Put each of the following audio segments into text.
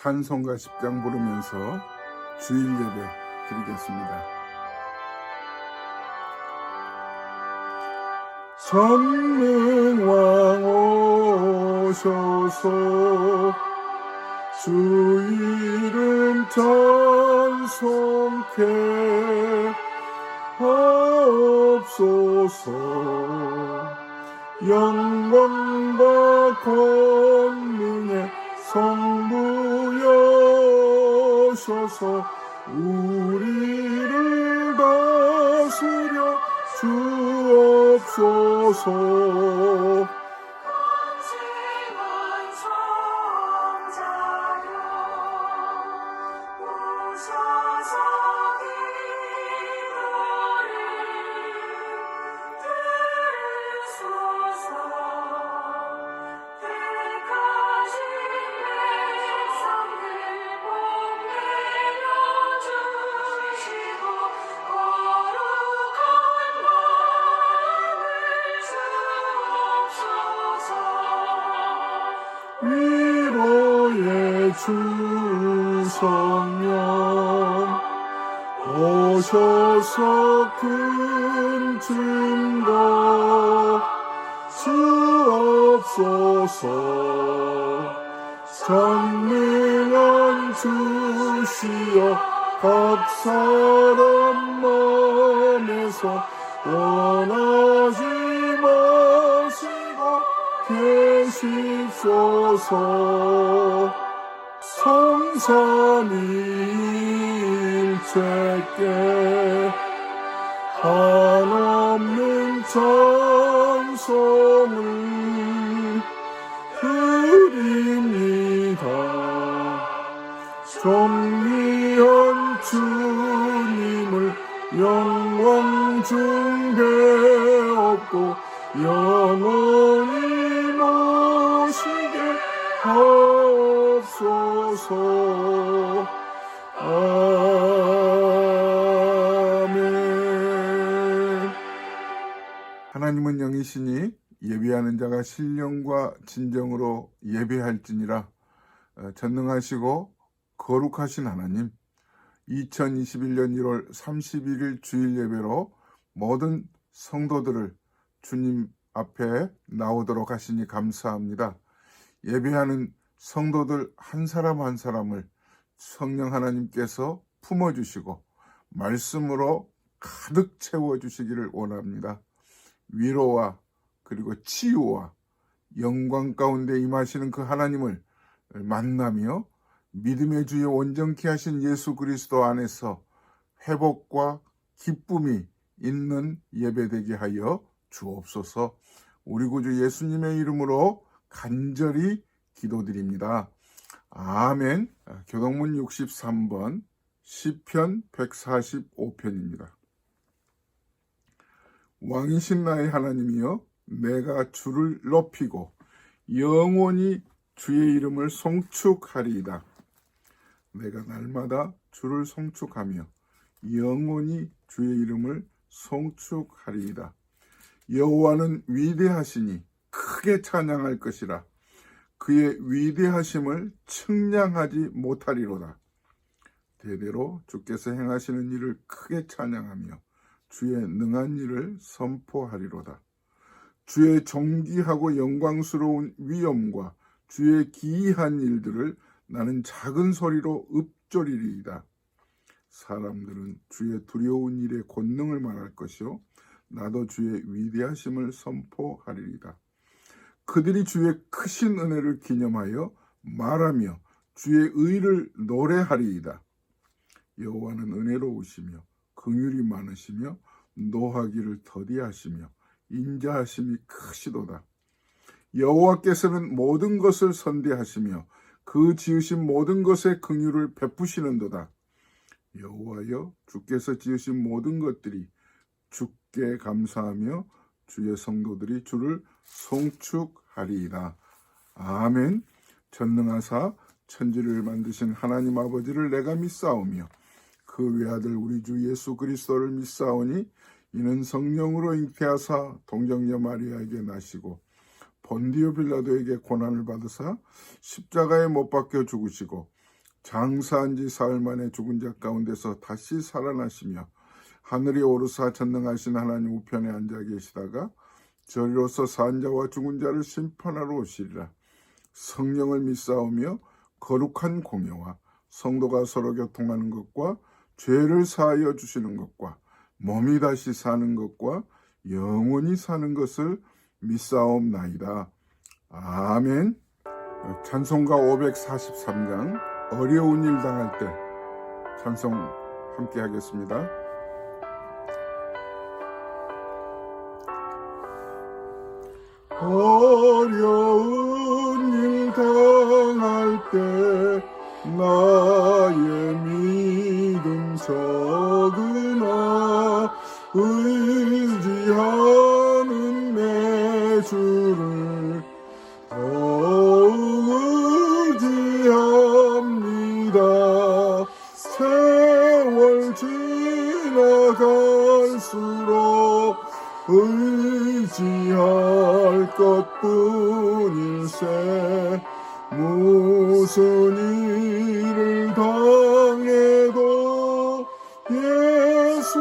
찬송가 10장 부르면서 주일 예배 드리겠습니다. 전능왕 오셔서 주 이름 찬송케 하옵소서. 영광과 권능의 성부여셔서 우리를 다스려 주옵소서. 위로의 주 성령 오셔서 큰 증거 주옵소서. 전능한 주시여 각 사람 마음에서 원하지 마시고 계십소서. 성삼위일체께 한없는 찬송을 드립니다. 존귀한 주님을 영광 중배없고 영원히 모시게 하옵소서. 아멘. 하나님은 영이시니 예배하는 자가 신령과 진정으로 예배할지니라. 전능하시고 거룩하신 하나님, 2021년 1월 31일 주일 예배로 모든 성도들을 주님 앞에 나오도록 하시니 감사합니다. 예배하는 성도들 한 사람 한 사람을 성령 하나님께서 품어주시고 말씀으로 가득 채워주시기를 원합니다. 위로와 그리고 치유와 영광 가운데 임하시는 그 하나님을 만나며 믿음의 주여 온전케 하신 예수 그리스도 안에서 회복과 기쁨이 있는 예배되게 하여 주옵소서. 우리 구주 예수님의 이름으로 간절히 기도드립니다. 아멘. 교동문 63번 시편 145편입니다. 왕이신 나의 하나님이여, 내가 주를 높이고 영원히 주의 이름을 송축하리이다. 내가 날마다 주를 송축하며 영원히 주의 이름을 송축하리이다. 여호와는 위대하시니 크게 찬양할 것이라. 그의 위대하심을 측량하지 못하리로다. 대대로 주께서 행하시는 일을 크게 찬양하며 주의 능한 일을 선포하리로다. 주의 존귀하고 영광스러운 위엄과 주의 기이한 일들을 나는 작은 소리로 읊조리리이다. 사람들은 주의 두려운 일의 권능을 말할 것이요 나도 주의 위대하심을 선포하리이다. 그들이 주의 크신 은혜를 기념하여 말하며 주의 의를 노래하리이다. 여호와는 은혜로우시며 긍휼이 많으시며 노하기를 더디하시며 인자하심이 크시도다. 여호와께서는 모든 것을 선대하시며 그 지으신 모든 것에 긍휼을 베푸시는도다. 여호와여, 주께서 지으신 모든 것들이 주께 감사하며 주의 성도들이 주를 송축하리이다. 아멘. 전능하사 천지를 만드신 하나님 아버지를 내가 믿사오며 그 외아들 우리 주 예수 그리스도를 믿사오니 이는 성령으로 잉태하사 동정녀 마리아에게 나시고 본디오 빌라도에게 고난을 받으사 십자가에 못 박혀 죽으시고 장사한 지 사흘 만에 죽은 자 가운데서 다시 살아나시며 하늘에 오르사 전능하신 하나님 우편에 앉아 계시다가 저리로서 산 자와 죽은 자를 심판하러 오시리라. 성령을 믿사오며 거룩한 공예와 성도가 서로 교통하는 것과 죄를 사하여 주시는 것과 몸이 다시 사는 것과 영원히 사는 것을 믿사옵나이다. 아멘. 찬송가 543장 어려운 일 당할 때 찬송 함께 하겠습니다. 어려운 일 당할 때 나의 믿음 적으나 의지하는 내 주를 더욱 의지합니다. 세월 지나갈수록 의지할 것뿐일세. 무슨 일을 당해도 예수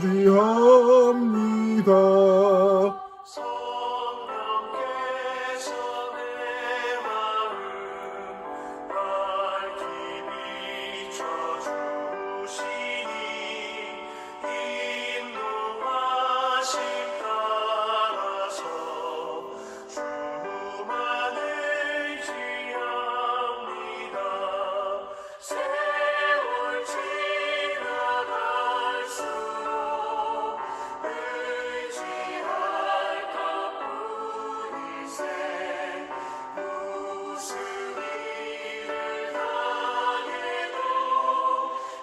의지합니다. 성령께서 내 마음 밝히 비춰주시니 인도하심 따라서 주만 의지합니다. 세월 지나갈수록 의지할 것뿐일세. 무슨 일을 당해도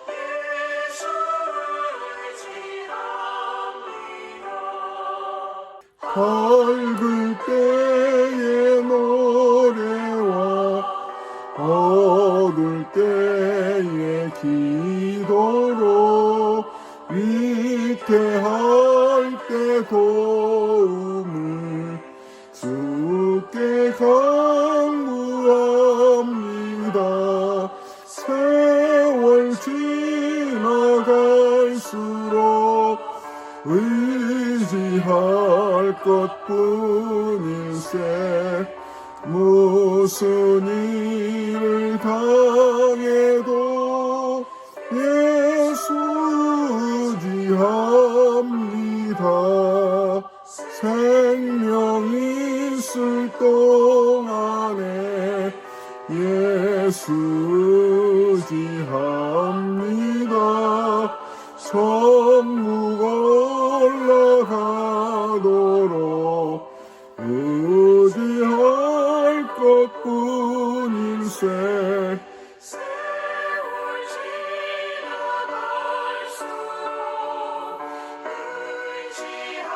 예수 의지합니다. 밝을 때의 노래와 어두울 때의 기도로 위태할 때 도움을 주께 간구합니다. 세월 지나갈수록 의지할 것뿐일세. 무슨 일을 당해도 예수 의지합니다. 생명 있을 동안에 예수 의지합니다. 천국 올라가도록 의지할 것뿐일세. 세월 지나갈수록 의지할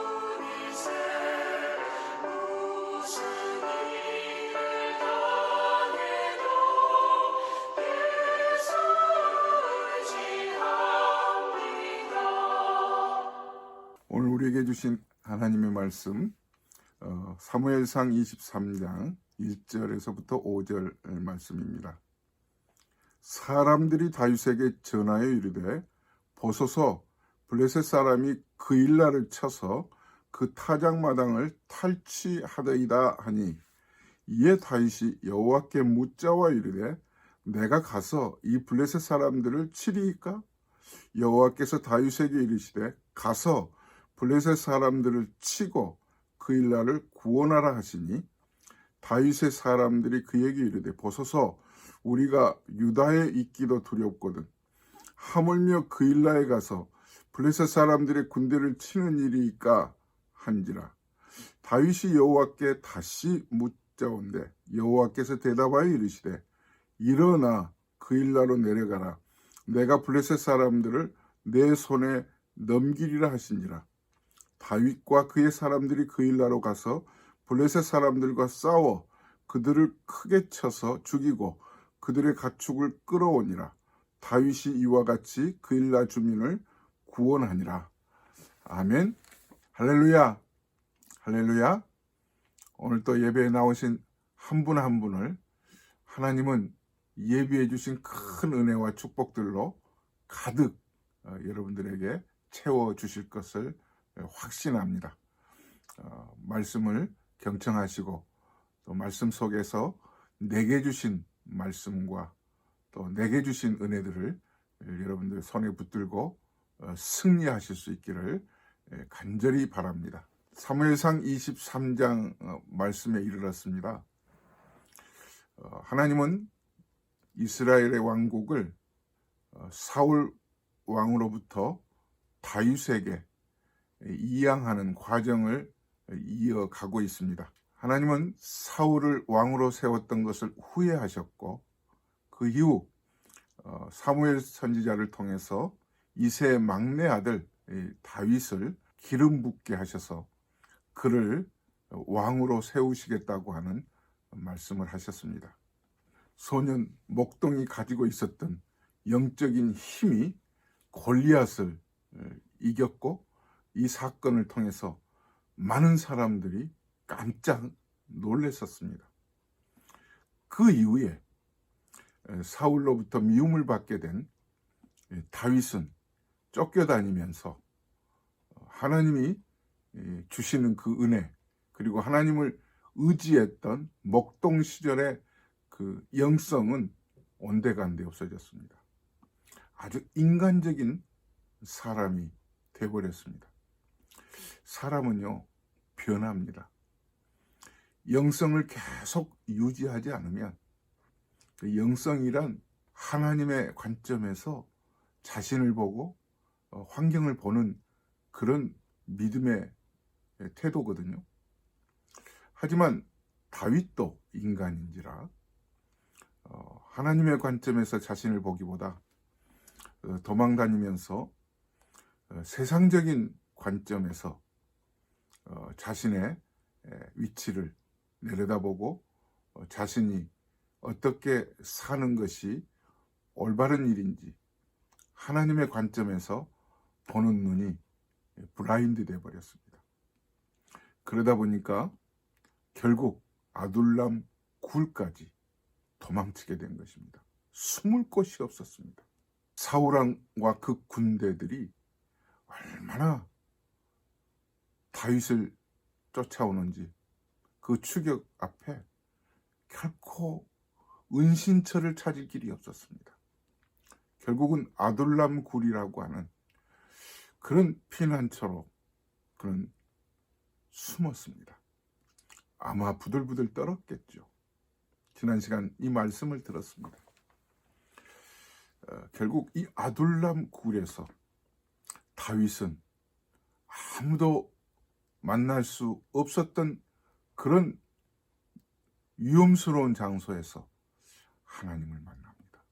것뿐일세. 무슨 일을 당해도 예수 의지합니다. 오늘 우리에게 주신 하나님의 말씀 사무엘상 23장 1절에서부터 5절 말씀입니다. 사람들이 다윗에게 전하여 이르되 보소서 블레셋 사람이 그일라를 쳐서 그 타작마당을 탈취하더이다 하니 이에 다윗이 여호와께 묻자와 이르되 내가 가서 이 블레셋 사람들을 치리이까? 여호와께서 다윗에게 이르시되 가서 블레셋 사람들을 치고 그일라를 구원하라 하시니 다윗의 사람들이 그에게 이르되 보소서 우리가 유다에 있기도 두렵거든 하물며 그일라에 가서 블레셋 사람들의 군대를 치는 일이니까 한지라. 다윗이 여호와께 다시 묻자온데 여호와께서 대답하여 이르시되 일어나 그일라로 내려가라. 내가 블레셋 사람들을 내 손에 넘기리라 하시니라. 다윗과 그의 사람들이 그일라로 가서 블레셋 사람들과 싸워 그들을 크게 쳐서 죽이고 그들의 가축을 끌어오니라. 다윗이 이와 같이 그일라 주민을 구원하니라. 아멘. 할렐루야. 할렐루야. 오늘 또 예배에 나오신 한 분 한 분을 하나님은 예비해 주신 큰 은혜와 축복들로 가득 여러분들에게 채워 주실 것을 확신합니다. 말씀을 경청하시고 또 말씀 속에서 내게 주신 말씀과 또 내게 주신 은혜들을 여러분들 손에 붙들고 승리하실 수 있기를 간절히 바랍니다. 사무엘상 23장 말씀에 이르렀습니다. 하나님은 이스라엘의 왕국을 사울 왕으로부터 다윗에게 이양하는 과정을 이어가고 있습니다. 하나님은 사울을 왕으로 세웠던 것을 후회하셨고 그 이후 사무엘 선지자를 통해서 이새의 막내 아들 다윗을 기름 붓게 하셔서 그를 왕으로 세우시겠다고 하는 말씀을 하셨습니다. 소년 목동이 가지고 있었던 영적인 힘이 골리앗을 이겼고 이 사건을 통해서 많은 사람들이 깜짝 놀랐었습니다. 그 이후에 사울로부터 미움을 받게 된 다윗은 쫓겨다니면서 하나님이 주시는 그 은혜 그리고 하나님을 의지했던 목동 시절의 그 영성은 온데간데 없어졌습니다. 아주 인간적인 사람이 되어버렸습니다. 사람은요 변합니다. 영성을 계속 유지하지 않으면 영성이란 하나님의 관점에서 자신을 보고 환경을 보는 그런 믿음의 태도거든요. 하지만 다윗도 인간인지라 하나님의 관점에서 자신을 보기보다 도망다니면서 세상적인 관점에서 자신의 위치를 내려다보고 자신이 어떻게 사는 것이 올바른 일인지 하나님의 관점에서 보는 눈이 블라인드 돼 버렸습니다. 그러다 보니까 결국 아둘람 굴까지 도망치게 된 것입니다. 숨을 곳이 없었습니다. 사울왕과 그 군대들이 얼마나 다윗을 쫓아오는지 그 추격 앞에 결코 은신처를 찾을 길이 없었습니다. 결국은 아둘람 굴이라고 하는 그런 피난처로 그는 숨었습니다. 아마 부들부들 떨었겠죠. 지난 시간 이 말씀을 들었습니다. 결국 이 아둘람 굴에서 다윗은 아무도 만날 수 없었던 그런 위험스러운 장소에서 하나님을 만납니다.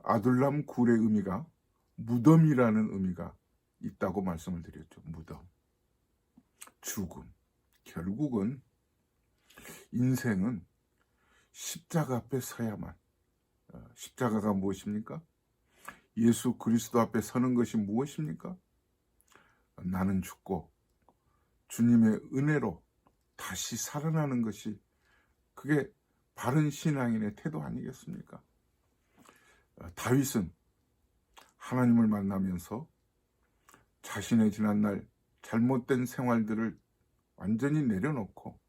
아둘람 굴의 의미가 무덤이라는 의미가 있다고 말씀을 드렸죠. 무덤, 죽음. 결국은 인생은 십자가 앞에 서야만. 십자가가 무엇입니까? 예수 그리스도 앞에 서는 것이 무엇입니까? 나는 죽고 주님의 은혜로 다시 살아나는 것이 그게 바른 신앙인의 태도 아니겠습니까? 다윗은 하나님을 만나면서 자신의 지난날 잘못된 생활들을 완전히 내려놓고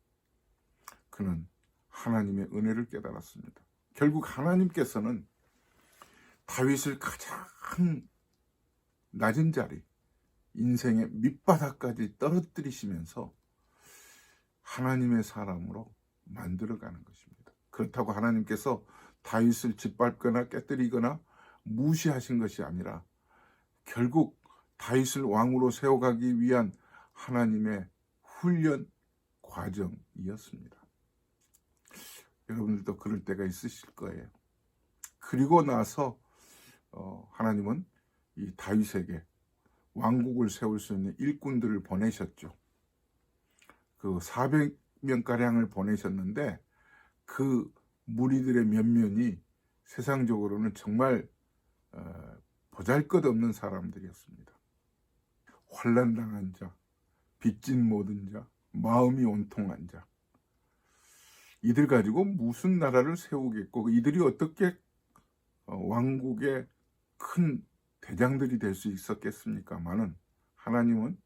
그는 하나님의 은혜를 깨달았습니다. 결국 하나님께서는 다윗을 가장 낮은 자리, 인생의 밑바닥까지 떨어뜨리시면서 하나님의 사람으로 만들어가는 것입니다. 그렇다고 하나님께서 다윗을 짓밟거나 깨뜨리거나 무시하신 것이 아니라 결국 다윗을 왕으로 세워가기 위한 하나님의 훈련 과정이었습니다. 여러분들도 그럴 때가 있으실 거예요. 그리고 나서 하나님은 이 다윗에게 왕국을 세울 수 있는 일꾼들을 보내셨죠. 그 400명가량을 보내셨는데 그 무리들의 몇몇이 세상적으로는 정말 보잘것없는 사람들이었습니다. 환난당한 자, 빚진 모든 자, 마음이 온통한 자, 이들 가지고 무슨 나라를 세우겠고 이들이 어떻게 왕국의 큰 대장들이 될 수 있었겠습니까마는 하나님은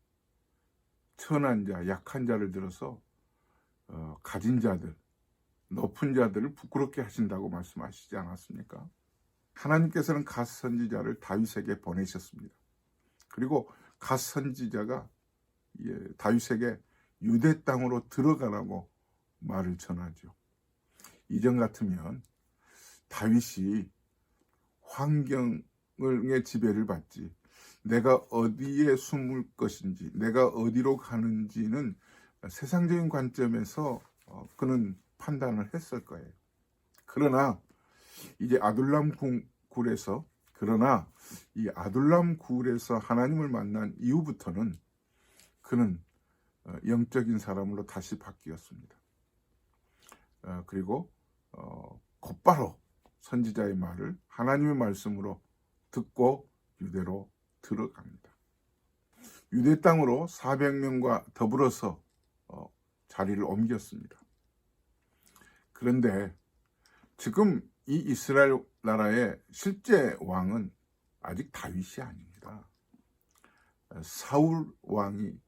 천한 자, 약한 자를 들어서 가진 자들, 높은 자들을 부끄럽게 하신다고 말씀하시지 않았습니까? 하나님께서는 갓 선지자를 다윗에게 보내셨습니다. 그리고 갓 선지자가 다윗에게 유대 땅으로 들어가라고 말을 전하죠. 이전 같으면 다윗이 환경의 지배를 받지 내가 어디에 숨을 것인지 내가 어디로 가는지는 세상적인 관점에서 그는 판단을 했을 거예요. 그러나 이제 이 아둘람 굴에서 하나님을 만난 이후부터는 그는 영적인 사람으로 다시 바뀌었습니다. 그리고 곧바로 선지자의 말을 하나님의 말씀으로 듣고 유대로 들어갑니다. 유대 땅으로 400명과 더불어서 자리를 옮겼습니다. 그런데 지금 이 이스라엘 나라의 실제 왕은 아직 다윗이 아닙니다. 사울 왕이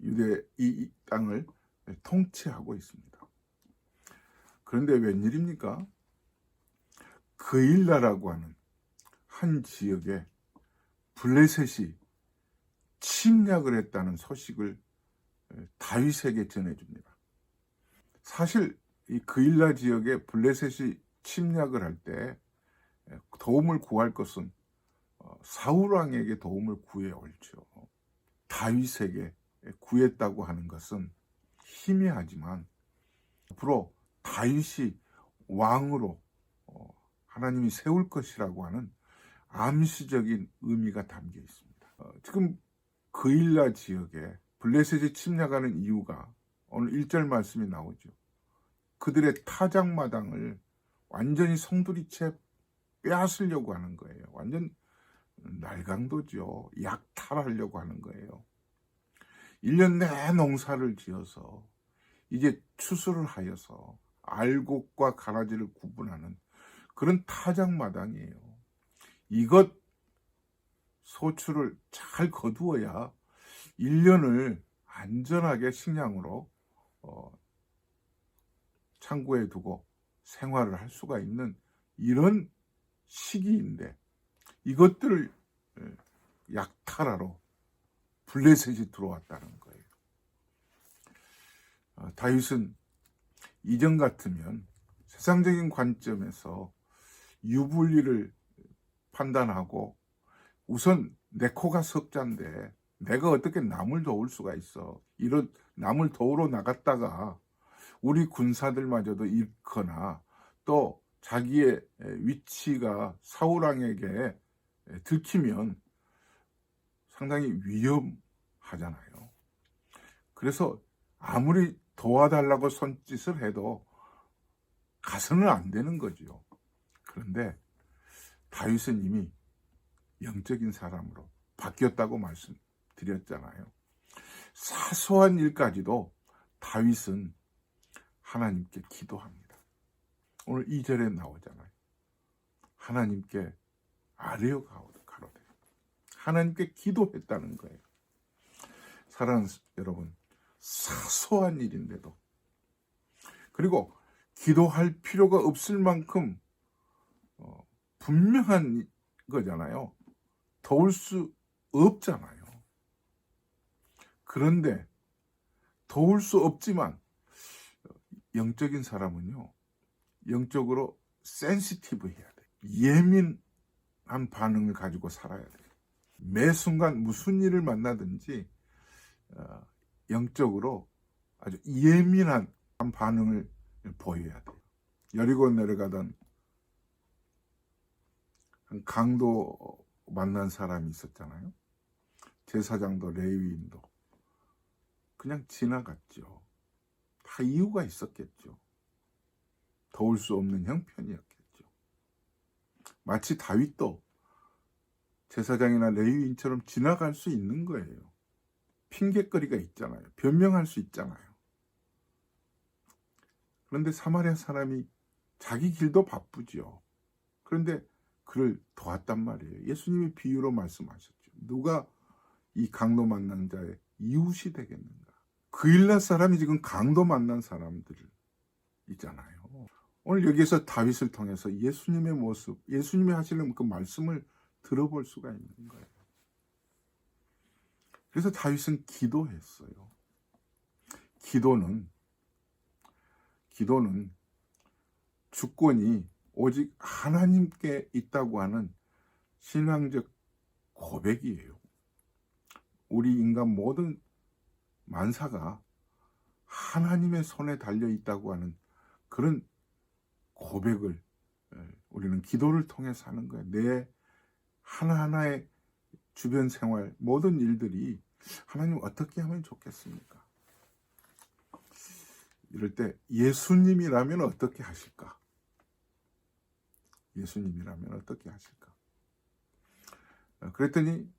유대 이 땅을 통치하고 있습니다. 그런데 웬일입니까? 그일라라고 하는 한 지역에 블레셋이 침략을 했다는 소식을 다윗에게 전해줍니다. 사실 이 그일라 지역에 블레셋이 침략을 할 때 도움을 구할 것은 사울 왕에게 도움을 구해 옳죠. 다윗에게 구했다고 하는 것은 희미하지만 앞으로 다윗이 왕으로 하나님이 세울 것이라고 하는 암시적인 의미가 담겨 있습니다. 지금 그일라 지역에 블레셋이 침략하는 이유가 오늘 1절 말씀이 나오죠. 그들의 타작마당을 완전히 송두리째 빼앗으려고 하는 거예요. 완전 날강도죠. 약탈하려고 하는 거예요. 1년 내 농사를 지어서 이제 추수를 하여서 알곡과 가라지를 구분하는 그런 타작마당이에요. 이것 소출을 잘 거두어야 1년을 안전하게 식량으로 창고에 두고 생활을 할 수가 있는 이런 시기인데 이것들을 약탈하러 블레셋이 들어왔다는 거예요. 다윗은 이전 같으면 세상적인 관점에서 유불리를 판단하고 우선 내 코가 석자인데 내가 어떻게 남을 도울 수가 있어. 이런 남을 도우러 나갔다가 우리 군사들마저도 잃거나 또 자기의 위치가 사울왕에게 들키면 상당히 위험하잖아요. 그래서 아무리 도와달라고 손짓을 해도 가서는 안 되는 거죠. 그런데 다윗은 이미 영적인 사람으로 바뀌었다고 말씀드렸잖아요. 사소한 일까지도 다윗은 하나님께 기도합니다. 오늘 2절에 나오잖아요. 하나님께 아뢰어 가로되 하나님께 기도했다는 거예요. 사랑하는 여러분, 사소한 일인데도 그리고 기도할 필요가 없을 만큼 분명한 거잖아요. 도울 수 없잖아요. 그런데 도울 수 없지만 영적인 사람은요, 영적으로 센시티브 해야 돼요. 예민한 반응을 가지고 살아야 돼요. 매 순간 무슨 일을 만나든지 영적으로 아주 예민한 반응을 보여야 돼요. 여리고 내려가던 한 강도 만난 사람이 있었잖아요. 제사장도 레위인도 그냥 지나갔죠. 다 이유가 있었겠죠. 도울 수 없는 형편이었겠죠. 마치 다윗도 제사장이나 레위인처럼 지나갈 수 있는 거예요. 핑계거리가 있잖아요. 변명할 수 있잖아요. 그런데 사마리아 사람이 자기 길도 바쁘지요. 그런데 그를 도왔단 말이에요. 예수님이 비유로 말씀하셨죠. 누가 이 강도 만난 자의 이웃이 되겠는가? 그 일날 사람이 지금 강도 만난 사람들 있잖아요. 오늘 여기에서 다윗을 통해서 예수님의 모습, 예수님이 하시는 그 말씀을 들어볼 수가 있는 거예요. 그래서 다윗은 기도했어요. 기도는 주권이 오직 하나님께 있다고 하는 신앙적 고백이에요. 우리 인간 모든 만사가 하나님의 손에 달려 있다고 하는 그런 고백을 우리는 기도를 통해서 하는 거예요. 내 하나하나의 주변 생활 모든 일들이 하나님 어떻게 하면 좋겠습니까? 이럴 때 예수님이라면 어떻게 하실까? 예수님이라면 어떻게 하실까? 그랬더니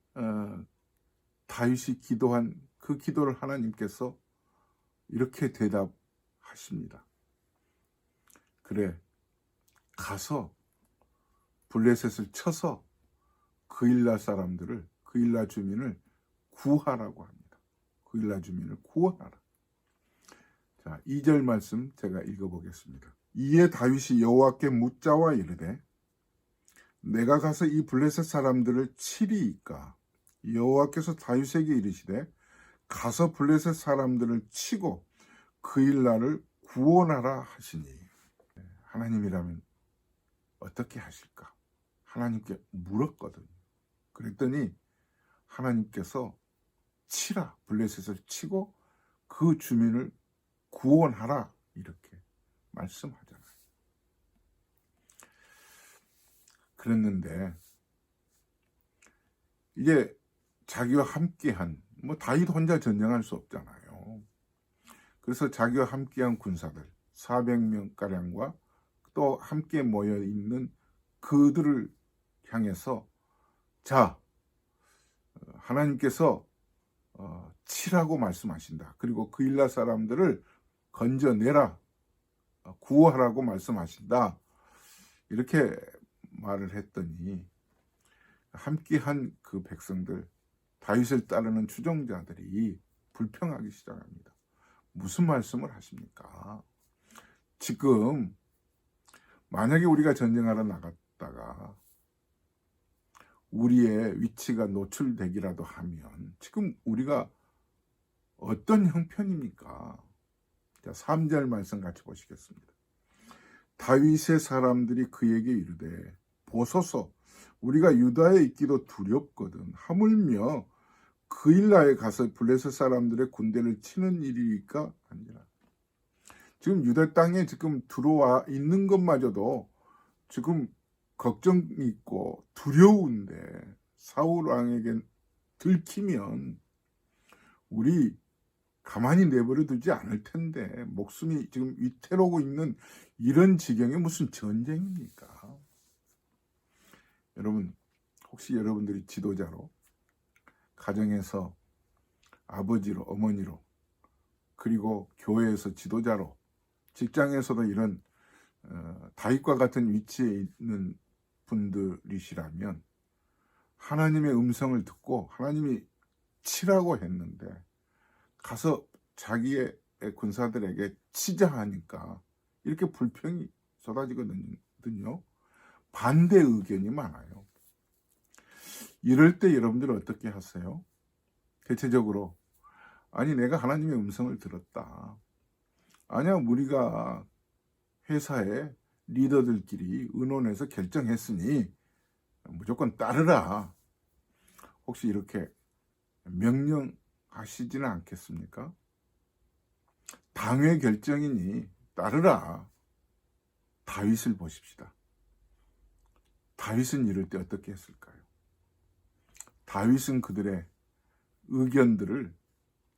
다윗이 기도한 그 기도를 하나님께서 이렇게 대답하십니다. 그래, 가서 블레셋을 쳐서 그일라 사람들을, 그일라 주민을 구하라고 합니다. 그일라 주민을 구원하라. 자, 2절 말씀 제가 읽어보겠습니다. 이에 다윗이 여호와께 묻자와 이르되 내가 가서 이 블레셋 사람들을 치리이까? 여호와께서 다윗에게 이르시되 가서 블레셋 사람들을 치고 그일라를 구원하라 하시니. 하나님이라면 어떻게 하실까? 하나님께 물었거든요. 그랬더니 하나님께서 치라, 블레셋을 치고 그 주민을 구원하라 이렇게 말씀하잖아요. 그랬는데 이게 자기와 함께한, 다윗 혼자 전쟁할 수 없잖아요. 그래서 자기와 함께한 군사들 400명가량과 또 함께 모여있는 그들을 향해서 자, 하나님께서 치라고 말씀하신다. 그리고 그일라 사람들을 건져내라, 구호하라고 말씀하신다. 이렇게 말을 했더니 함께한 그 백성들, 다윗을 따르는 추종자들이 불평하기 시작합니다. 무슨 말씀을 하십니까? 지금 만약에 우리가 전쟁하러 나갔다가 우리의 위치가 노출되기라도 하면 지금 우리가 어떤 형편입니까? 자, 3절 말씀 같이 보시겠습니다. 다윗의 사람들이 그에게 이르되 보소서, 우리가 유다에 있기도 두렵거든 하물며 그일라에 가서 블레셋 사람들의 군대를 치는 일이니까 아니라. 지금 유다 땅에 지금 들어와 있는 것마저도 지금 걱정이 있고 두려운데 사울 왕에게 들키면 우리 가만히 내버려 두지 않을 텐데 목숨이 지금 위태로우고 있는 이런 지경에 무슨 전쟁입니까? 여러분, 혹시 여러분들이 지도자로, 가정에서 아버지로, 어머니로, 그리고 교회에서 지도자로, 직장에서도 이런 다윗과 같은 위치에 있는 분들이시라면 하나님의 음성을 듣고 하나님이 치라고 했는데 가서 자기의 군사들에게 치자 하니까 이렇게 불평이 쏟아지거든요. 반대 의견이 많아요. 이럴 때 여러분들은 어떻게 하세요? 대체적으로 아니 내가 하나님의 음성을 들었다. 아니야, 우리가 회사의 리더들끼리 의논해서 결정했으니 무조건 따르라. 혹시 이렇게 명령하시지는 않겠습니까? 당회 결정이니 따르라. 다윗을 보십시다. 다윗은 이럴 때 어떻게 했을까요? 다윗은 그들의 의견들을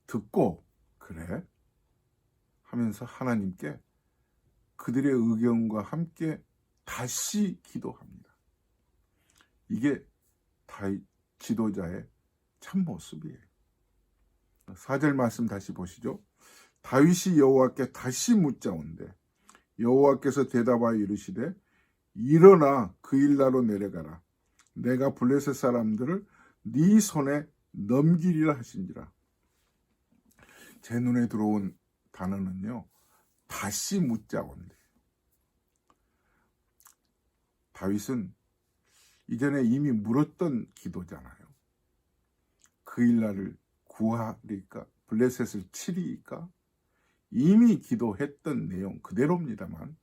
듣고 그래 하면서 하나님께 그들의 의견과 함께 다시 기도합니다. 이게 다윗 지도자의 참 모습이에요. 4절 말씀 다시 보시죠. 다윗이 여호와께 다시 묻자온대 여호와께서 대답하여 이르시되 일어나 그 일나로 내려가라. 내가 블레셋 사람들을 네 손에 넘기리라 하신지라. 제 눈에 들어온 단어는요, 다시 묻자온데. 다윗은 이전에 이미 물었던 기도잖아요. 그 일날을 구하리까, 블레셋을 치리까, 이미 기도했던 내용 그대로입니다만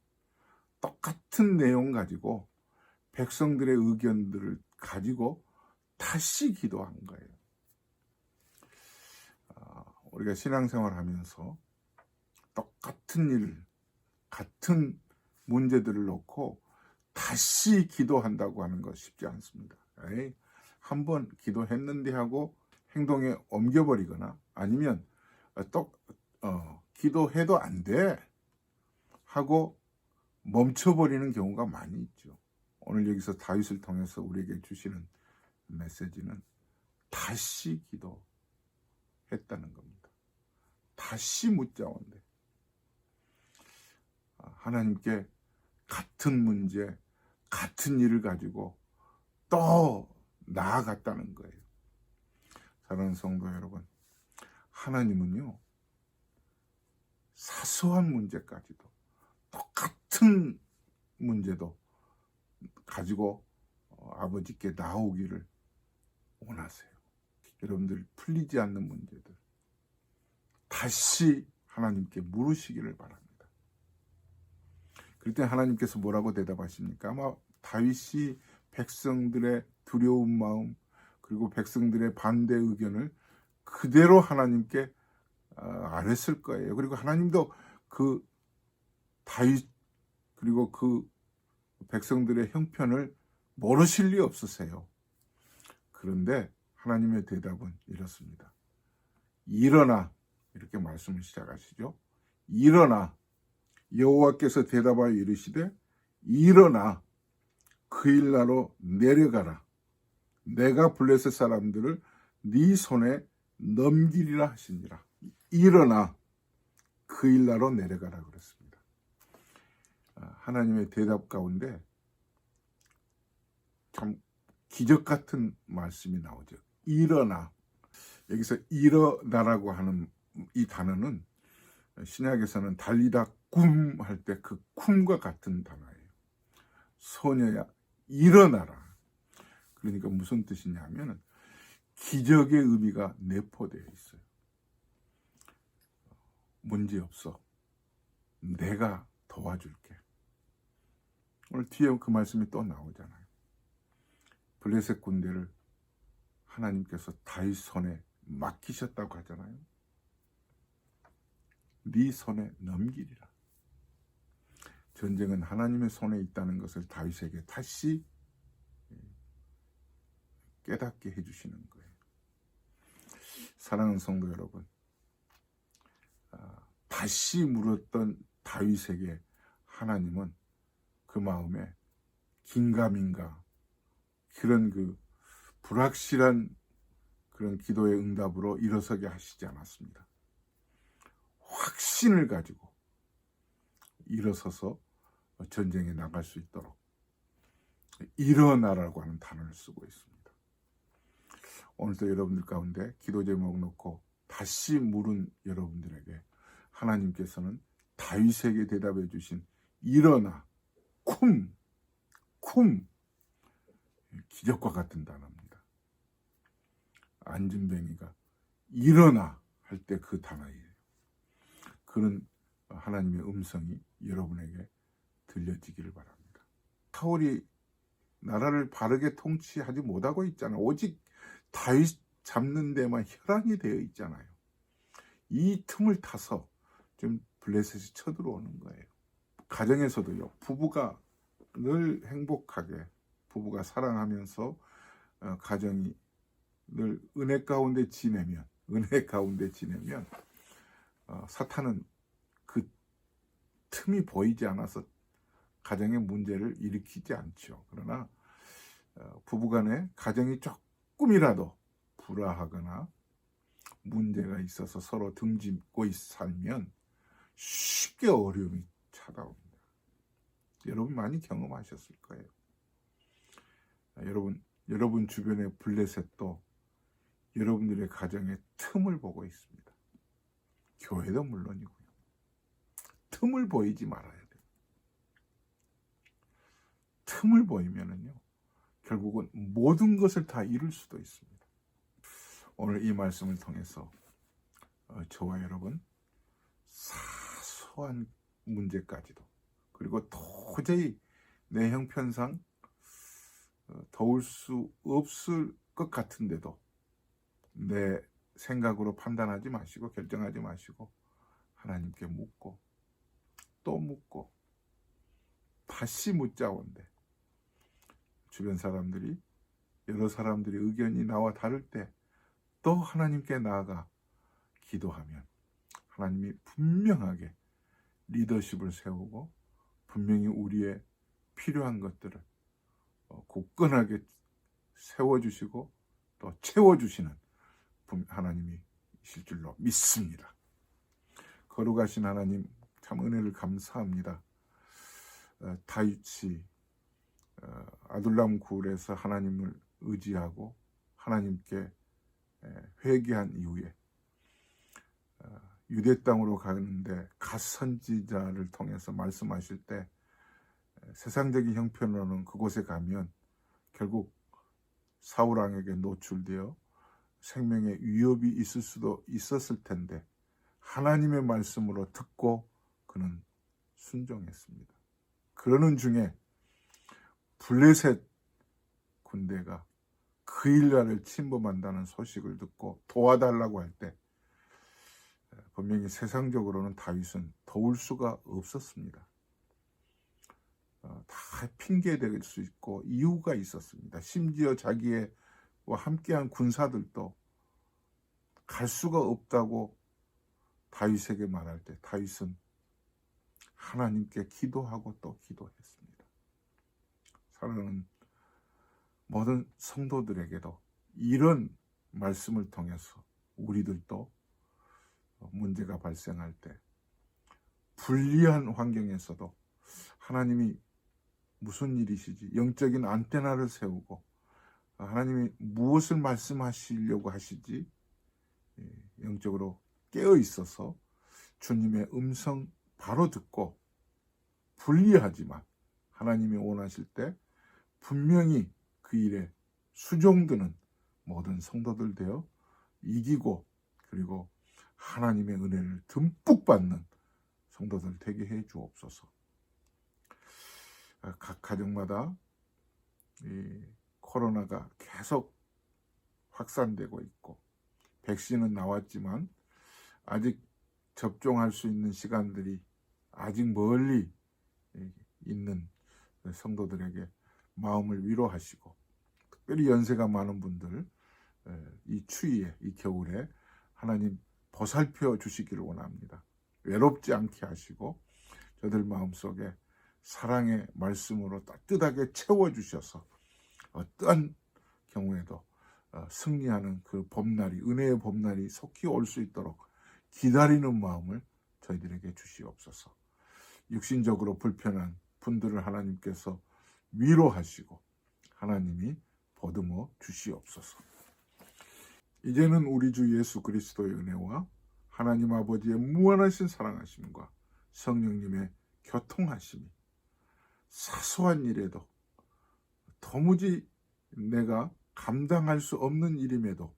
똑같은 내용 가지고 백성들의 의견들을 가지고 다시 기도한 거예요. 우리가 신앙생활 하면서 똑같은 일, 같은 문제들을 놓고 다시 기도한다고 하는 거 쉽지 않습니다. 한번 기도했는데 하고 행동에 옮겨버리거나 아니면 기도해도 안 돼 하고 멈춰버리는 경우가 많이 있죠. 오늘 여기서 다윗을 통해서 우리에게 주시는 메시지는 다시 기도했다는 겁니다. 다시 묻자온데 하나님께 같은 문제, 같은 일을 가지고 또 나아갔다는 거예요. 사랑하는 성도 여러분, 하나님은요, 사소한 문제까지도 똑같은 문제도 가지고 아버지께 나오기를 원하세요. 여러분들 풀리지 않는 문제들 다시 하나님께 물으시기를 바랍니다. 그럴 때 하나님께서 뭐라고 대답하십니까? 아마 다윗이 백성들의 두려운 마음 그리고 백성들의 반대 의견을 그대로 하나님께 아뢰었을 거예요. 그리고 하나님도 그 다윗 그리고 그 백성들의 형편을 모르실 리 없으세요. 그런데 하나님의 대답은 이렇습니다. 일어나, 이렇게 말씀을 시작하시죠. 일어나, 여호와께서 대답하여 이르시되 일어나 그 일나로 내려가라. 내가 블레셋 사람들을 네 손에 넘기리라 하시니라. 일어나 그 일나로 내려가라 그랬습니다. 하나님의 대답 가운데 참 기적 같은 말씀이 나오죠. 일어나. 여기서 일어나라고 하는 이 단어는 신약에서는 달리다 굼 할 때 그 쿰과 같은 단어예요. 소녀야 일어나라. 그러니까 무슨 뜻이냐면 기적의 의미가 내포되어 있어요. 문제없어. 내가 도와줄게. 오늘 뒤에 그 말씀이 또 나오잖아요. 블레셋 군대를 하나님께서 다윗 손에 맡기셨다고 하잖아요. 네 손에 넘기리라. 전쟁은 하나님의 손에 있다는 것을 다윗에게 다시 깨닫게 해주시는 거예요. 사랑하는 성도 여러분, 다시 물었던 다윗에게 하나님은 그 마음에 긴가민가 그런 그 불확실한 그런 기도의 응답으로 일어서게 하시지 않았습니다. 확신을 가지고 일어서서 전쟁에 나갈 수 있도록 일어나라고 하는 단어를 쓰고 있습니다. 오늘도 여러분들 가운데 기도 제목 놓고 다시 물은 여러분들에게 하나님께서는 다윗에게 대답해 주신 일어나 쿰 기적과 같은 단어입니다. 안진뱅이가 일어나 할 때 그 단어예요. 그런 하나님의 음성이 여러분에게 들려지기를 바랍니다. 사울이 나라를 바르게 통치하지 못하고 있잖아요. 오직 다윗 잡는 데만 혈안이 되어 있잖아요. 이 틈을 타서 좀 블레셋이 쳐들어오는 거예요. 가정에서도요, 부부가 늘 행복하게 부부가 사랑하면서 가정이 늘 은혜 가운데 지내면 사탄은 그 틈이 보이지 않아서 가정의 문제를 일으키지 않죠. 그러나 부부간에 가정이 조금이라도 불화하거나 문제가 있어서 서로 등짓고 살면 쉽게 어려움이 찾아옵니다. 여러분 많이 경험하셨을 거예요. 여러분 주변의 블레셋도 여러분들의 가정에 틈을 보고 있습니다. 교회도 물론이고요. 틈을 보이지 말아야 돼요. 틈을 보이면은요, 결국은 모든 것을 다 잃을 수도 있습니다. 오늘 이 말씀을 통해서 저와 여러분 사소한 문제까지도, 그리고 도저히 내 형편상 도울 수 없을 것 같은데도 내 생각으로 판단하지 마시고 결정하지 마시고 하나님께 묻고 또 묻고 다시 묻자온데, 주변 사람들이, 여러 사람들이 의견이 나와 다를 때 또 하나님께 나아가 기도하면 하나님이 분명하게 리더십을 세우고 분명히 우리의 필요한 것들을 굳건하게 세워주시고 또 채워주시는 하나님이실 줄로 믿습니다. 거룩하신 하나님, 참 은혜를 감사합니다. 다윗이 아둘람 굴에서 하나님을 의지하고 하나님께 회개한 이후에 유대 땅으로 가는데 갓 선지자를 통해서 말씀하실 때 세상적인 형편으로는 그곳에 가면 결국 사울 왕에게 노출되어 생명에 위협이 있을 수도 있었을 텐데 하나님의 말씀으로 듣고 그는 순종했습니다. 그러는 중에 블레셋 군대가 그 일가를 침범한다는 소식을 듣고 도와달라고 할 때 분명히 세상적으로는 다윗은 도울 수가 없었습니다. 다 핑계될 수 있고 이유가 있었습니다. 심지어 자기와 함께한 군사들도 갈 수가 없다고 다윗에게 말할 때 다윗은 하나님께 기도하고 또 기도했습니다. 사랑하는 모든 성도들에게도 이런 말씀을 통해서 우리들도 문제가 발생할 때 불리한 환경에서도 하나님이 무슨 일이시지? 영적인 안테나를 세우고 하나님이 무엇을 말씀하시려고 하시지? 영적으로 깨어 있어서 주님의 음성 바로 듣고 불리하지만 하나님이 원하실 때 분명히 그 일에 수종드는 모든 성도들 되어 이기고 그리고 하나님의 은혜를 듬뿍 받는 성도들 되게 해 주옵소서. 각 가정마다 이 코로나가 계속 확산되고 있고 백신은 나왔지만 아직 접종할 수 있는 시간들이 아직 멀리 있는 성도들에게 마음을 위로하시고, 특별히 연세가 많은 분들 이 추위에, 이 겨울에 하나님 보살펴 주시기를 원합니다. 외롭지 않게 하시고 저들 마음속에 사랑의 말씀으로 따뜻하게 채워주셔서 어떠한 경우에도 승리하는 그 봄날이, 은혜의 봄날이 속히 올 수 있도록 기다리는 마음을 저희들에게 주시옵소서. 육신적으로 불편한 분들을 하나님께서 위로하시고 하나님이 보듬어 주시옵소서. 이제는 우리 주 예수 그리스도의 은혜와 하나님 아버지의 무한하신 사랑하심과 성령님의 교통하심이 사소한 일에도 도무지 내가 감당할 수 없는 일임에도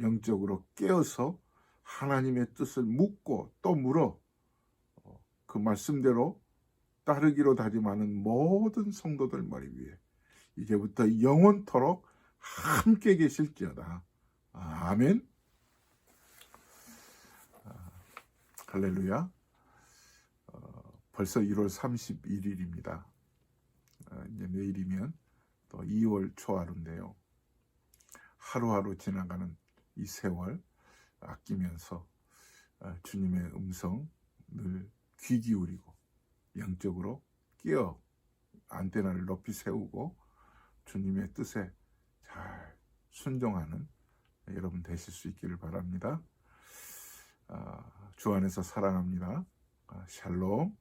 영적으로 깨어서 하나님의 뜻을 묻고 또 물어 그 말씀대로 따르기로 다짐하는 모든 성도들 머리 위에 이제부터 영원토록 함께 계실지어다. 아멘. 할렐루야. 벌써 1월 31일입니다. 이제 내일이면 또 2월 초하루인데요. 하루하루 지나가는 이 세월 아끼면서 주님의 음성 늘 귀 기울이고 영적으로 끼어 안테나를 높이 세우고 주님의 뜻에 잘 순종하는 여러분 되실 수 있기를 바랍니다. 주 안에서 사랑합니다. 샬롬.